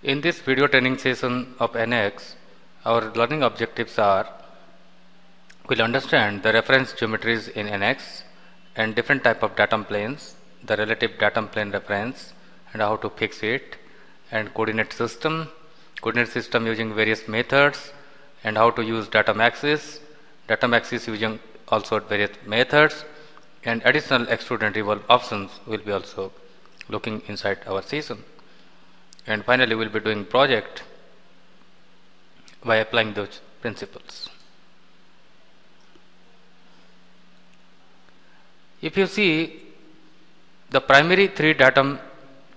In this video training session of NX, our learning objectives are: we'll understand the reference geometries in NX and different type of datum planes, the relative datum plane reference and how to fix it, and coordinate system using various methods, and how to use datum axis using also various methods, and additional extrude and revolve options will be also looking inside our session. And finally, we will be doing project by applying those principles. If you see the primary three datum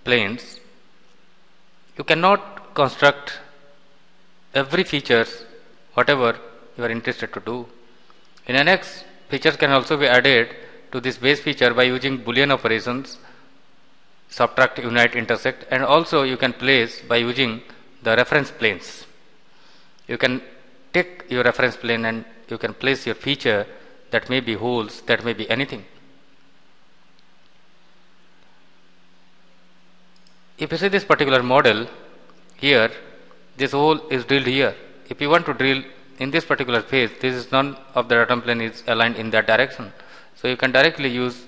planes, you cannot construct every features whatever you are interested to do. In NX, features can also be added to this base feature by using Boolean operations, subtract, unite, intersect, and also you can place by using the reference planes. You can take your reference plane and you can place your feature, that may be holes, that may be anything. If you see this particular model here, this hole is drilled here. If you want to drill in this particular phase, this is none of the datum plane is aligned in that direction. So you can directly use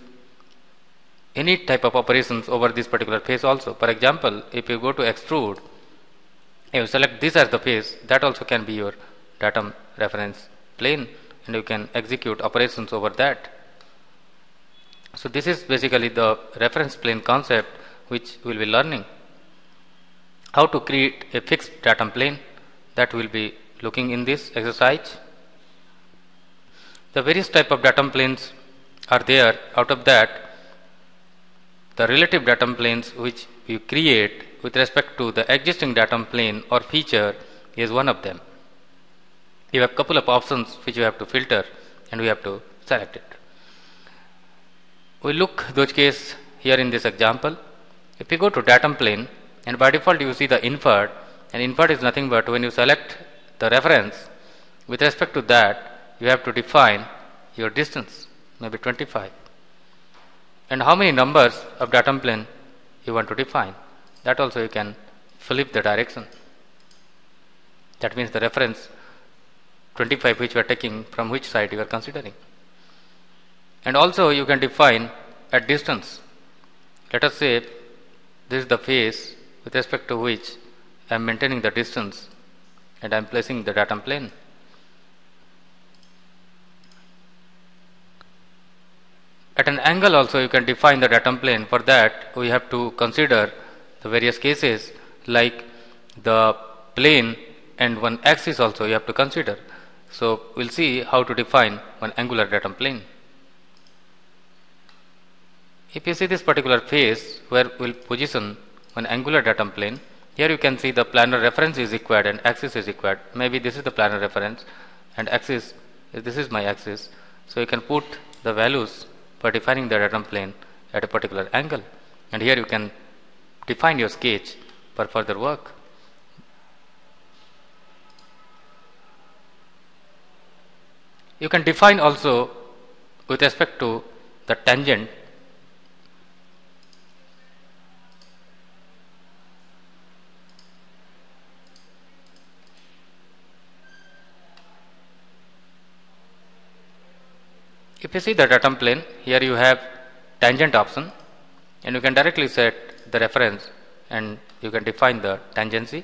any type of operations over this particular phase also. For example, if you go to extrude, you select this as the phase, that also can be your datum reference plane, and you can execute operations over that. So this is basically the reference plane concept which we will be learning. How to create a fixed datum plane, that we will be looking in this exercise. The various type of datum planes are there. Out of that, the relative datum planes which you create with respect to the existing datum plane or feature is one of them. You have a couple of options which you have to filter and we have to select it. We look those case here in this example. If you go to datum plane, and by default you see the invert, and invert is nothing but when you select the reference, with respect to that you have to define your distance, maybe 25. And how many numbers of datum plane you want to define, that also you can flip the direction. That means the reference 25 which you are taking, from which side you are considering. And also you can define a distance. Let us say this is the face with respect to which I am maintaining the distance and I am placing the datum plane. At an angle also you can define the datum plane. For that we have to consider the various cases, like the plane and one axis also you have to consider. So we will see how to define one angular datum plane. If you see this particular face where we will position one angular datum plane, here you can see the planar reference is required and axis is required. Maybe this is the planar reference and axis, this is my axis. So you can put the values for defining the datum plane at a particular angle, and here you can define your sketch for further work. You can define also with respect to the tangent. If you see the datum plane, here you have tangent option, and you can directly set the reference and you can define the tangency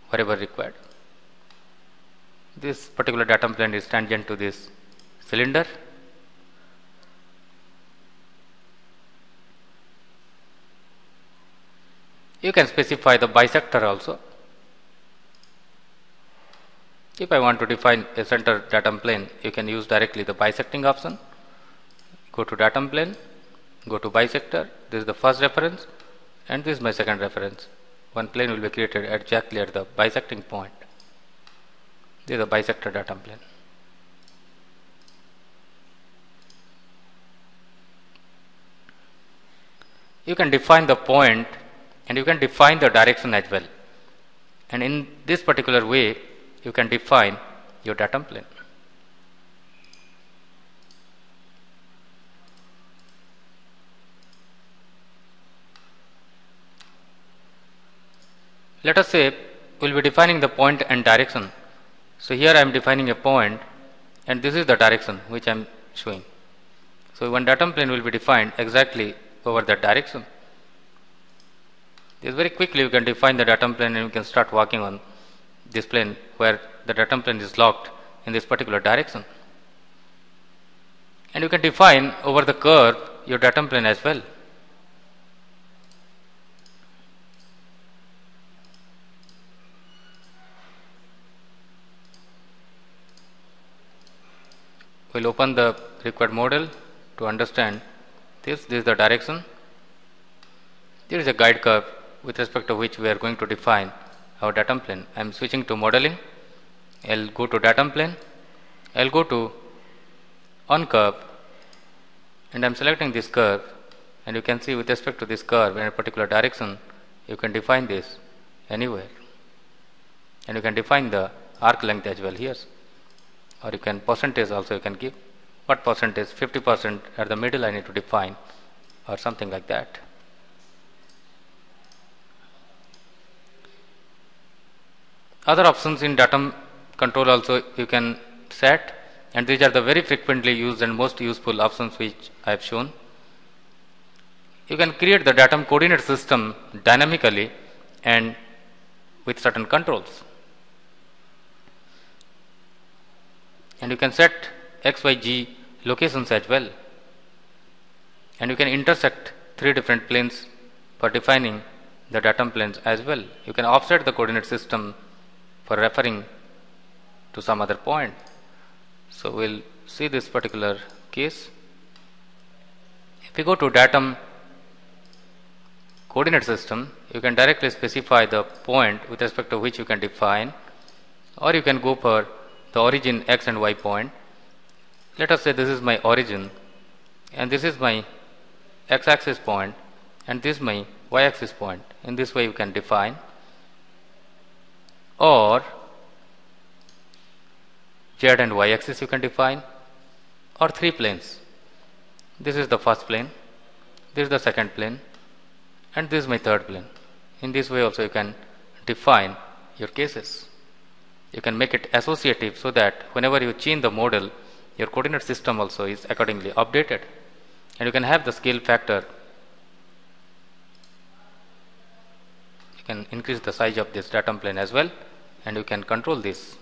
wherever required. This particular datum plane is tangent to this cylinder. You can specify the bisector also. If I want to define a center datum plane, you can use directly the bisecting option. Go to datum plane, go to bisector, this is the first reference and this is my second reference. One plane will be created exactly at the bisecting point. This is the bisector datum plane. You can define the point and you can define the direction as well. And in this particular way, you can define your datum plane. Let us say we will be defining the point and direction. So here I am defining a point and this is the direction which I am showing. So one datum plane will be defined exactly over that direction. This very quickly you can define the datum plane and you can start working on this plane where the datum plane is locked in this particular direction. And you can define over the curve your datum plane as well. We will open the required model to understand this. This is the direction. There is a guide curve with respect to which we are going to define our datum plane. I am switching to modeling. I will go to datum plane. I will go to on curve and I am selecting this curve, and you can see with respect to this curve in a particular direction you can define this anywhere, and you can define the arc length as well here, or you can percentage also you can give. What percentage? 50% at the middle I need to define, or something like that. Other options in datum control also you can set, and these are the very frequently used and most useful options which I have shown. You can create the datum coordinate system dynamically and with certain controls, and you can set x, y, z locations as well, and you can intersect 3 different planes for defining the datum planes as well. You can offset the coordinate system for referring to some other point. So we will see this particular case. If you go to datum coordinate system, you can directly specify the point with respect to which you can define, or you can go for the origin x and y point. Let us say this is my origin and this is my x axis point and this is my y axis point. In this way you can define, or z and y axis you can define, or 3 planes. This is the first plane, this is the second plane, and this is my third plane. In this way also you can define your cases. You can make it associative so that whenever you change the model, your coordinate system also is accordingly updated, and you can have the scale factor. You can increase the size of this datum plane as well, and you can control this.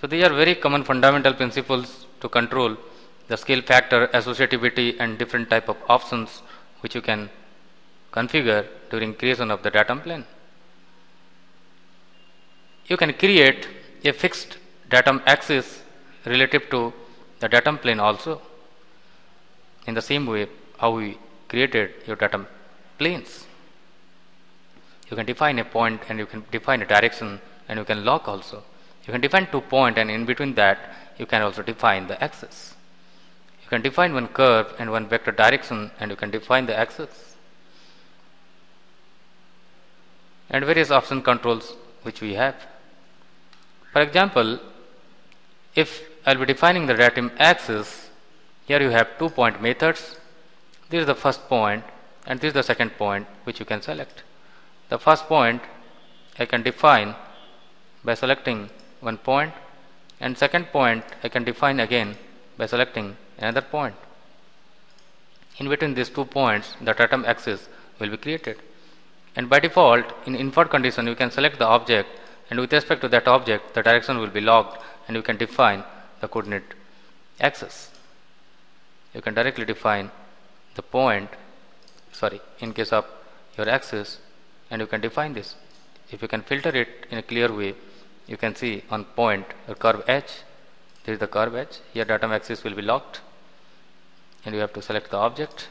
So these are very common fundamental principles to control the scale factor, associativity, and different type of options which you can configure during creation of the datum plane. You can create a fixed datum axis relative to the datum plane also, in the same way how we created your datum planes. You can define a point and you can define a direction, and you can lock also. You can define 2 points, and in between that you can also define the axis. You can define one curve and one vector direction, and you can define the axis, and various option controls which we have. For example, if I will be defining the datum axis, here you have 2 point methods. This is the first point and this is the second point which you can select. The first point I can define by selecting one point, and second point I can define again by selecting another point. In between these 2 points the datum axis will be created, and by default in inferred condition you can select the object, and with respect to that object the direction will be locked, and you can define the coordinate axis. You can directly define the point, in case of your axis, and you can define this. If you can filter it in a clear way, you can see on point or curve H, there is the curve H, here datum axis will be locked, and you have to select the object.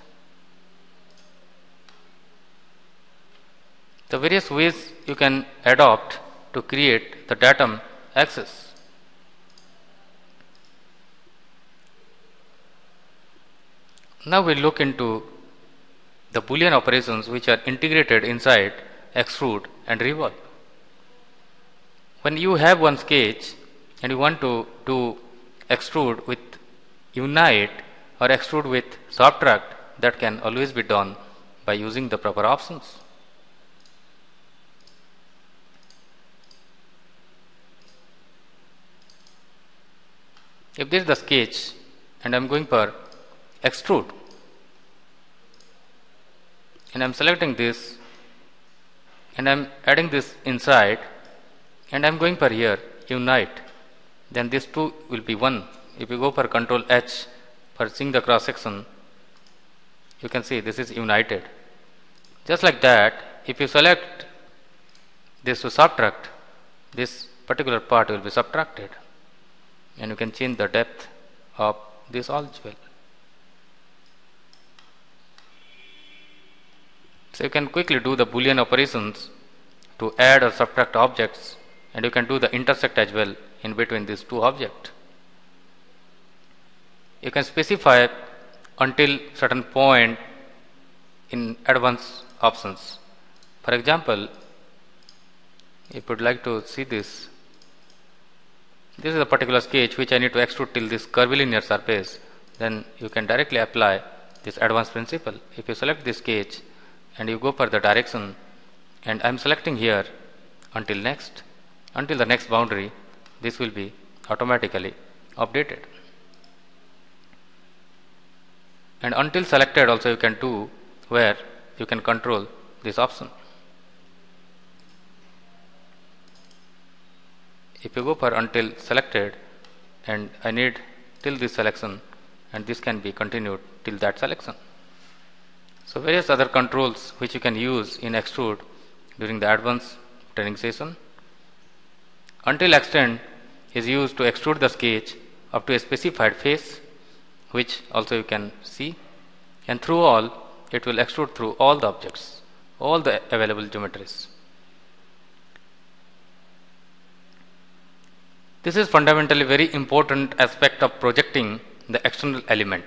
The various ways you can adopt to create the datum axis. Now we will look into the Boolean operations which are integrated inside extrude and revolve. When you have one sketch and you want to do extrude with unite or extrude with subtract, that can always be done by using the proper options. If this is the sketch and I am going for extrude and I am selecting this and I am adding this inside and I am going for here unite, then this two will be 1. If you go for Control H for seeing the cross section, you can see this is united. Just like that, if you select this to subtract, this particular part will be subtracted, and you can change the depth of this as well. So you can quickly do the Boolean operations to add or subtract objects, and you can do the intersect as well in between these two objects. You can specify until certain point in advanced options. For example, if you would like to see this is a particular sketch which I need to extrude till this curvilinear surface, then you can directly apply this advanced principle. If you select this sketch and you go for the direction, and I am selecting here until the next boundary, this will be automatically updated. And until selected also you can do, where you can control this option. If you go for until selected and I need till this selection, and this can be continued till that selection. So various other controls which you can use in extrude during the advanced training session. Until extend is used to extrude the sketch up to a specified face, which also you can see, and through all it will extrude through all the objects, all the available geometries. This is fundamentally very important aspect of projecting the external element.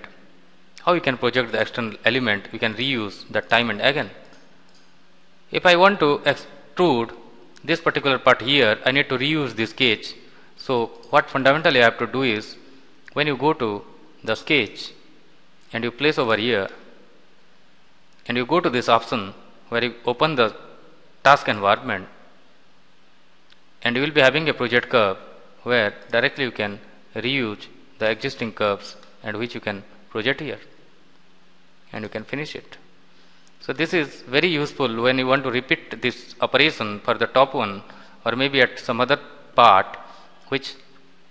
How you can project the external element, we can reuse that time and again. If I want to extrude this particular part here, I need to reuse this sketch. So what fundamentally I have to do is, when you go to the sketch and you place over here and you go to this option where you open the task environment, and you will be having a project curve where directly you can reuse the existing curves and which you can project here, and you can finish it. So this is very useful when you want to repeat this operation for the top one, or maybe at some other part, which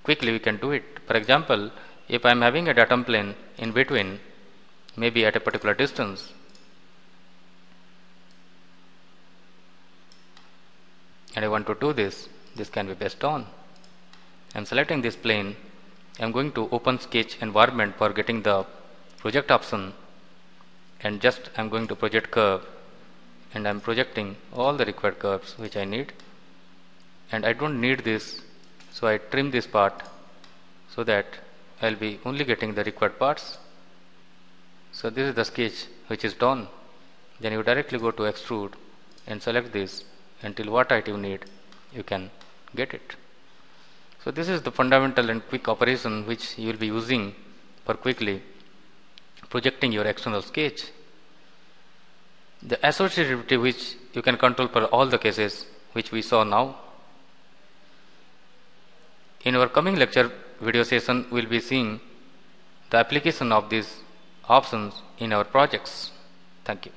quickly we can do it. For example, if I am having a datum plane in between, maybe at a particular distance, and I want to do this can be based on. I am selecting this plane, I am going to open sketch environment for getting the project option, and just I am going to project curve, and I am projecting all the required curves which I need, and I don't need this, so I trim this part so that I will be only getting the required parts. So this is the sketch which is done. Then you directly go to extrude and select this until what height you need, you can get it. So this is the fundamental and quick operation which you will be using for quickly projecting your external sketch. The associativity which you can control for all the cases which we saw now. In our coming lecture video session, we will be seeing the application of these options in our projects. Thank you.